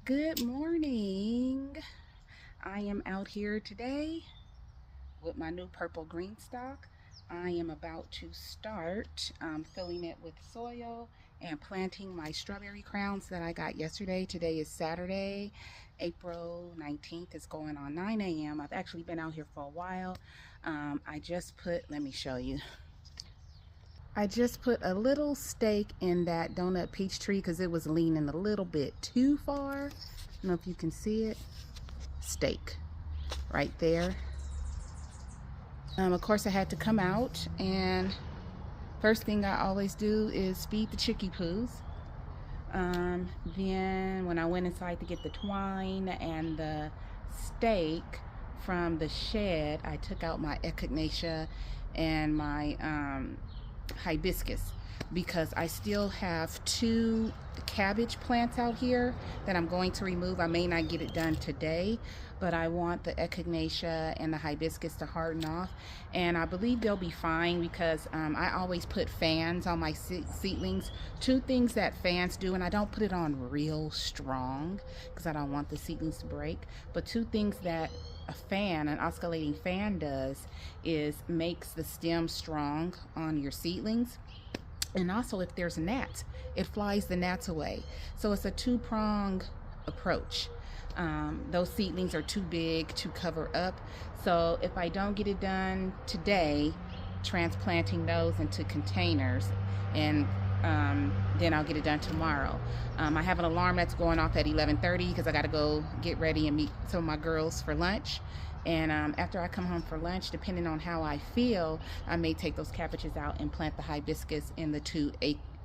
Good morning. I am out here today with my new purple green stock. I am about to start filling it with soil and planting my strawberry crowns that I got yesterday. Today is Saturday, April 19th. It's going on 9 a.m. I've actually been out here for a while. I just put, let me show you. I just put a little stake in that donut peach tree because it was leaning a little bit too far. I don't know if you can see it. Stake right there. Of course, I had to come out, and first thing I always do is feed the chickie poos. Then when I went inside to get the twine and the stake from the shed, I took out my echinacea and my hibiscus because I still have two cabbage plants out here that I'm going to remove. I may not get it done today, but I want the echinacea and the hibiscus to harden off, and I believe they'll be fine because I always put fans on my seedlings. Two things that fans do, and I don't put it on real strong because I don't want the seedlings to break, but two things that an oscillating fan does is makes the stem strong on your seedlings. And also if there's gnats, it flies the gnats away. So it's a two-pronged approach. Those seedlings are too big to cover up. So if I don't get it done today, transplanting those into containers, and then I'll get it done tomorrow. I have an alarm that's going off at 11:30 because I got to go get ready and meet some of my girls for lunch. And after I come home for lunch, depending on how I feel, I may take those cabbages out and plant the hibiscus in the two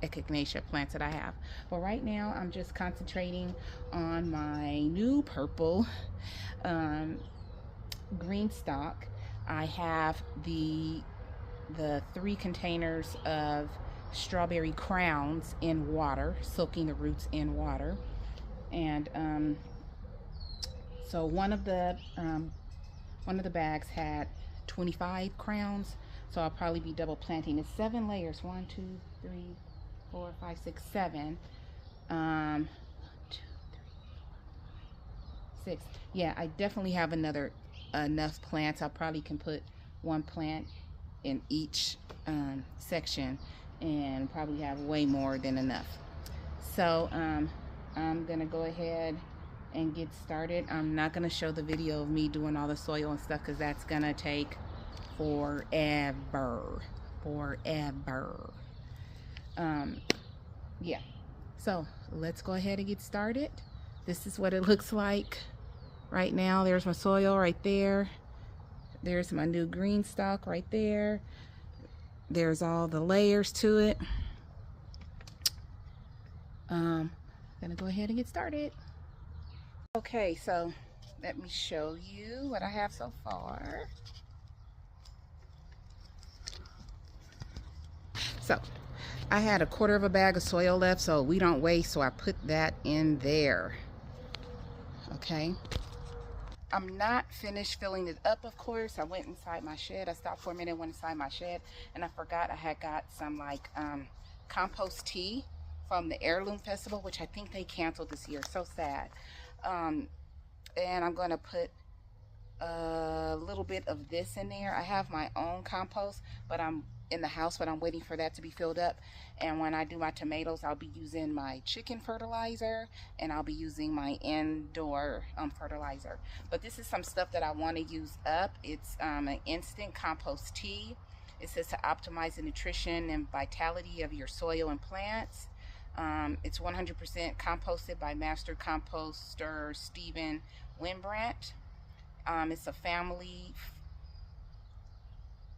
echinacea plants that I have. But right now, I'm just concentrating on my new purple green stock. I have the 3 containers of strawberry crowns in water, soaking the roots in water. And so one of the bags had 25 crowns, so I'll probably be double planting. It's 7 layers. 1, 2, 3, 4, 5, 6, 7. 1, 2, 3, 4, 5, 6. Yeah, I definitely have enough plants. I probably can put 1 plant in each section and probably have way more than enough. So I'm gonna go ahead and get started. I'm not gonna show the video of me doing all the soil and stuff because that's gonna take forever. Yeah, so let's go ahead and get started. This is what it looks like right now. There's my soil right there. There's my new green stalk right there. There's all the layers to it. Gonna go ahead and get started. Okay, so let me show you what I have so far. So I had 1/4 of a bag of soil left, so we don't waste, so I put that in there. Okay, I'm not finished filling it up, of course. I went inside my shed. I stopped for a minute, went inside my shed, and I forgot I had got some like compost tea from the Heirloom Festival, which I think they canceled this year. So sad. And I'm going to put a little bit of this in there. I have my own compost, but I'm in the house, but I'm waiting for that to be filled up. And when I do my tomatoes, I'll be using my chicken fertilizer, and I'll be using my indoor fertilizer. But this is some stuff that I want to use up. It's an instant compost tea. It says to optimize the nutrition and vitality of your soil and plants. It's 100% composted by master composter Stephen Wimbrant. It's a family.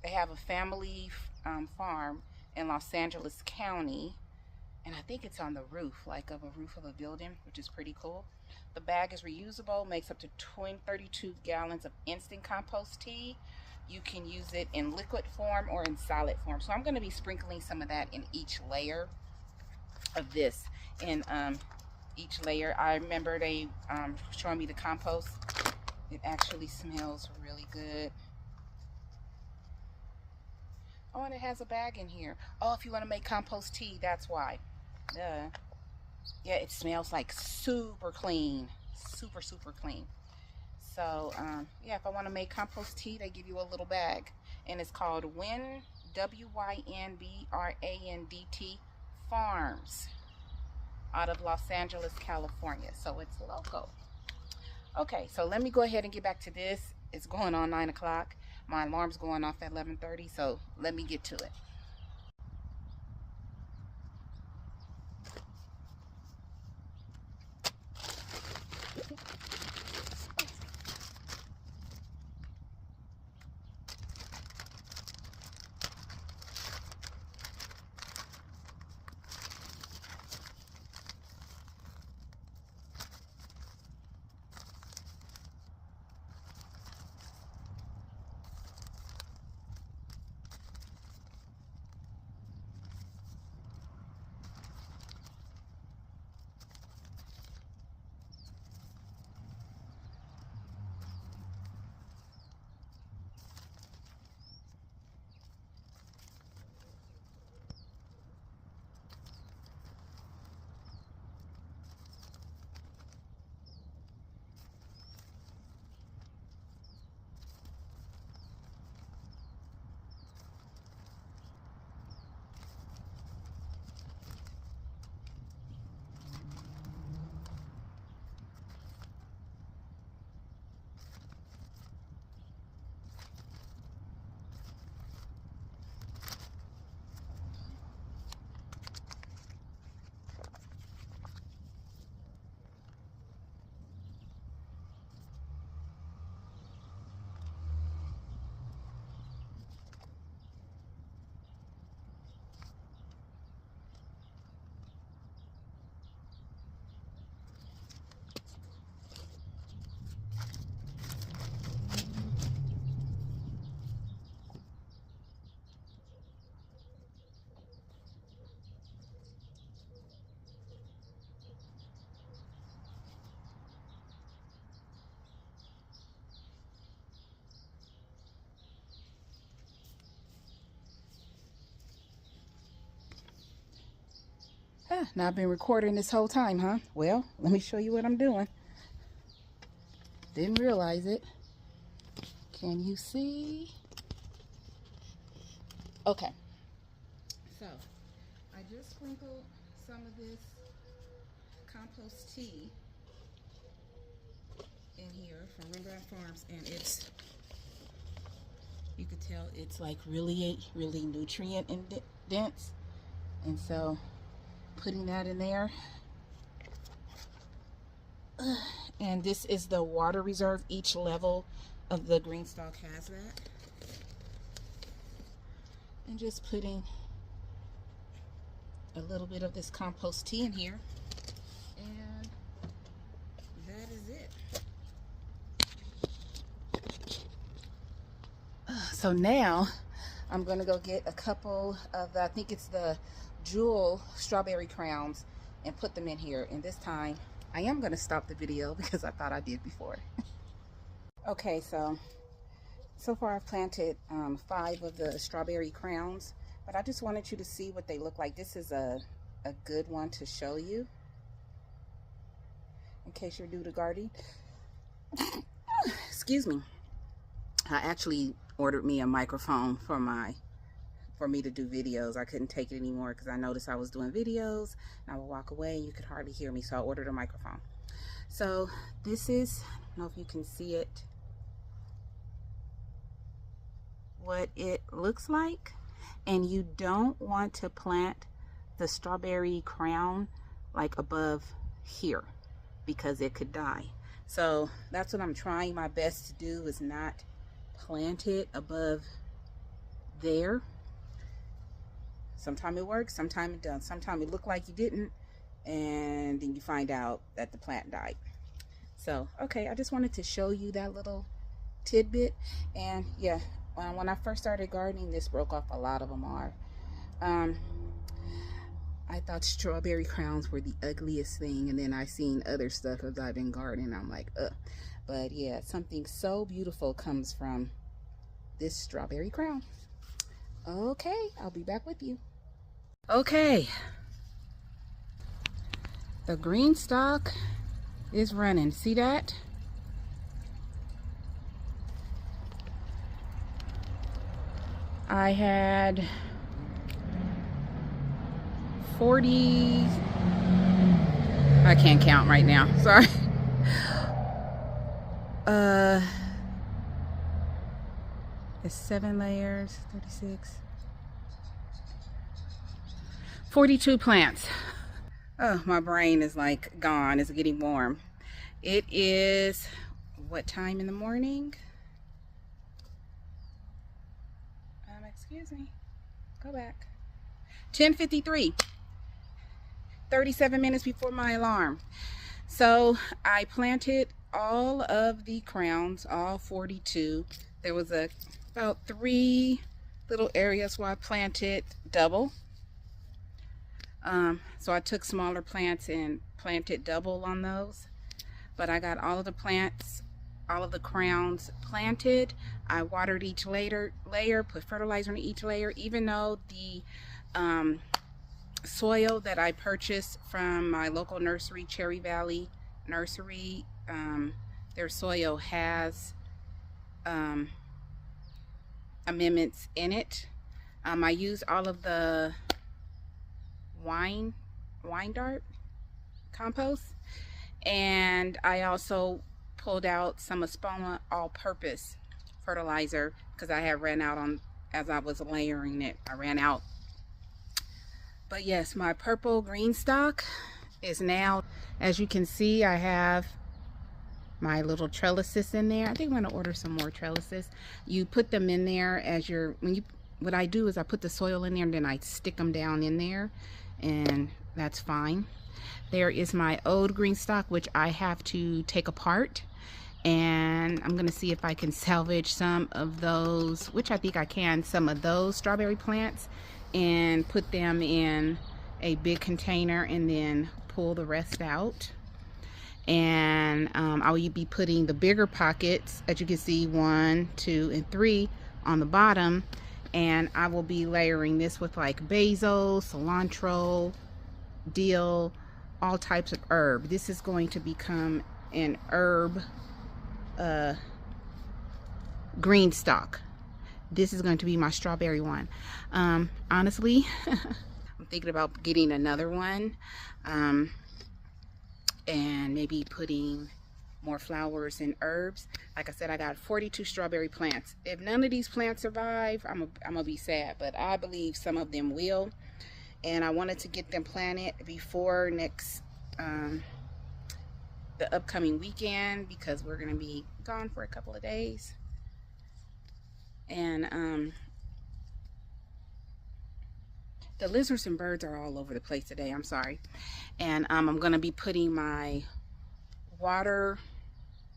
They have a family farm in Los Angeles County, and I think it's on the roof, like of a roof of a building, which is pretty cool. The bag is reusable, makes up to 32 gallons of instant compost tea. You can use it in liquid form or in solid form. So I'm going to be sprinkling some of that in each layer of this. In each layer, I remember they showing me the compost. It actually smells really good. Oh, and it has a bag in here. Oh, if you want to make compost tea, that's why. Duh. Yeah, it smells like super clean, super clean. So yeah, if I want to make compost tea, they give you a little bag, and it's called WYNBRANDT Farms out of Los Angeles, California. So it's local. Okay, so let me go ahead and get back to this. It's going on 9 o'clock. My alarm's going off at 11:30, so let me get to it. Now I've been recording this whole time, huh? Well, let me show you what I'm doing. Didn't realize it. Can you see? Okay. So, I just sprinkled some of this compost tea in here from Rembrandt Farms, and it's, you could tell it's like really nutrient dense. And so, putting that in there. And this is the water reserve. Each level of the greenstalk has that. And just putting a little bit of this compost tea in here. And that is it. So now I'm going to go get a couple of the, I think it's the Jewel strawberry crowns, and put them in here. And this time I am going to stop the video because I thought I did before. Okay, so far I've planted 5 of the strawberry crowns, but I just wanted you to see what they look like. This is a good one to show you in case you're new to gardening. Excuse me. I actually ordered me a microphone for me to do videos. I couldn't take it anymore because I noticed I was doing videos and I would walk away and you could hardly hear me, so I ordered a microphone. So this is, I don't know if you can see it, what it looks like. And you don't want to plant the strawberry crown like above here because it could die. So that's what I'm trying my best to do, is not plant it above there. Sometimes it works, sometimes it doesn't. Sometimes it look like you didn't, and then you find out that the plant died. So, okay, I just wanted to show you that little tidbit. And yeah, when I first started gardening, this broke off. A lot of them are. I thought strawberry crowns were the ugliest thing, and then I seen other stuff as I've been gardening. I'm like, ugh. But yeah, something so beautiful comes from this strawberry crown. Okay, I'll be back with you. Okay, The green stalk is running. See that? I had 40, I can't count right now, sorry. It's 7 layers, 36, 42 plants. Oh, my brain is like gone. It's getting warm. It is what time in the morning? Excuse me. Go back. 10:53. 37 minutes before my alarm. So I planted all of the crowns, all 42. There was about 3 little areas where I planted double. So I took smaller plants and planted double on those. But I got all of the plants, all of the crowns planted. I watered each layer, put fertilizer in each layer, even though the soil that I purchased from my local nursery, Cherry Valley Nursery, their soil has amendments in it. I used all of the wine dart compost, and I also pulled out some Espoma all-purpose fertilizer because I had ran out on as I was layering it. I ran out. But yes, my purple green stalk is now, as you can see, I have my little trellises in there. I think I'm going to order some more trellises. You put them in there as what I do is I put the soil in there and then I stick them down in there, and that's fine. There is my old green stalk, which I have to take apart, and I'm going to see if I can salvage some of those, which I think I can, some of those strawberry plants, and put them in a big container and then pull the rest out. And I will be putting the bigger pockets, as you can see, 1, 2, and 3 on the bottom, and I will be layering this with like basil, cilantro, dill, all types of herb. This is going to become an herb green stalk. This is going to be my strawberry one. Honestly, I'm thinking about getting another one, and maybe putting more flowers and herbs. Like I said, I got 42 strawberry plants. If none of these plants survive, I'm gonna be sad, but I believe some of them will. And I wanted to get them planted before next the upcoming weekend, because we're gonna be gone for a couple of days. And the lizards and birds are all over the place today. I'm sorry. And I'm gonna be putting my water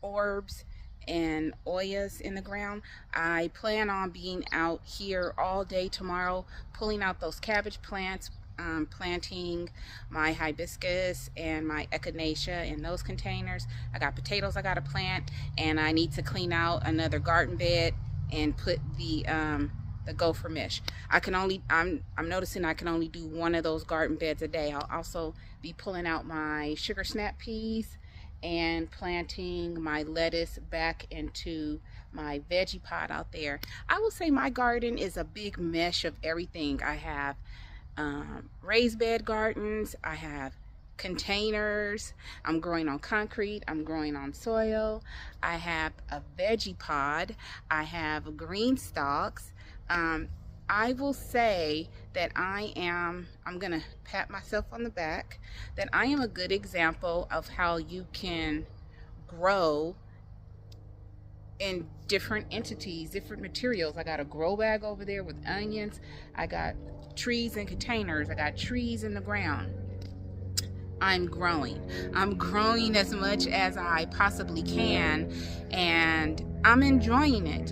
orbs and oyas in the ground. I plan on being out here all day tomorrow, pulling out those cabbage plants, planting my hibiscus and my echinacea in those containers. I got potatoes I gotta plant, and I need to clean out another garden bed and put the gopher mesh. I'm noticing I can only do one of those garden beds a day. I'll also be pulling out my sugar snap peas and planting my lettuce back into my veggie pot out there. I will say my garden is a big mesh of everything. I have raised bed gardens, I have containers, I'm growing on concrete, I'm growing on soil, I have a veggie pod, I have green stalks. I will say that I'm gonna pat myself on the back, that I am a good example of how you can grow in different entities, different materials. I got a grow bag over there with onions, I got trees in containers, I got trees in the ground. I'm growing as much as I possibly can, and I'm enjoying it.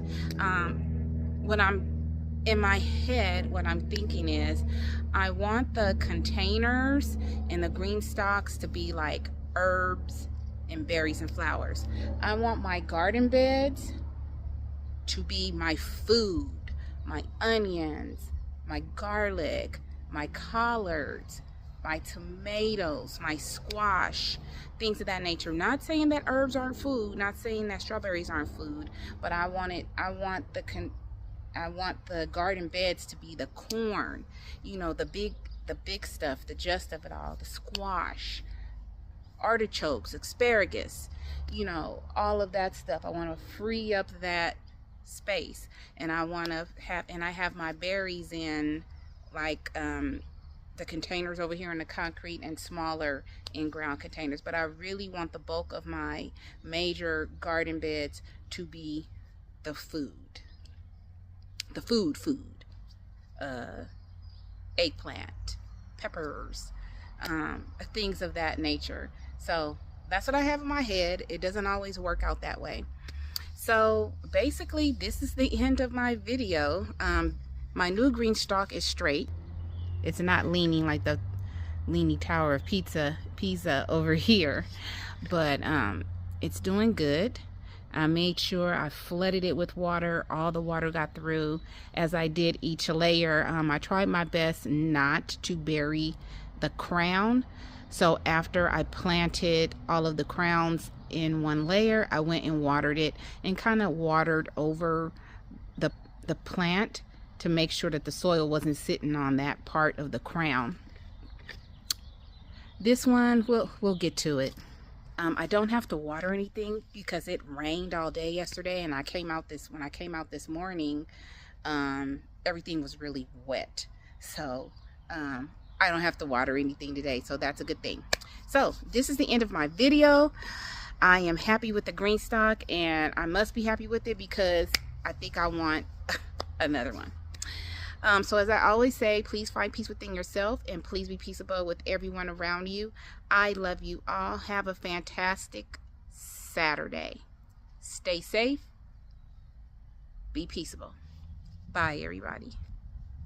When I'm in my head, what I'm thinking is I want the containers and the green stalks to be like herbs and berries and flowers. I want my garden beds to be my food, my onions, my garlic, my collards, my tomatoes, my squash, things of that nature. Not saying that herbs aren't food, not saying that strawberries aren't food, but I want the garden beds to be the corn, you know, the big stuff, the gist of it all, the squash, artichokes, asparagus, you know, all of that stuff. I want to free up that space, and I have my berries in like the containers over here in the concrete and smaller in-ground containers. But I really want the bulk of my major garden beds to be the food, eggplant, peppers, things of that nature. So that's what I have in my head. It doesn't always work out that way. So basically, this is the end of my video. My new green stalk is straight. It's not leaning like the leaning tower of Pisa over here, but it's doing good. I made sure I flooded it with water. All the water got through as I did each layer. I tried my best not to bury the crown. So after I planted all of the crowns in one layer, I went and watered it and kind of watered over the plant to make sure that the soil wasn't sitting on that part of the crown. This one, we'll get to it. I don't have to water anything because it rained all day yesterday, and when I came out this morning, everything was really wet. So I don't have to water anything today, so that's a good thing. So this is the end of my video. I am happy with the green stalk, and I must be happy with it because I think I want another one. So as I always say, please find peace within yourself, and please be peaceable with everyone around you. I love you all. Have a fantastic Saturday. Stay safe. Be peaceable. Bye, everybody.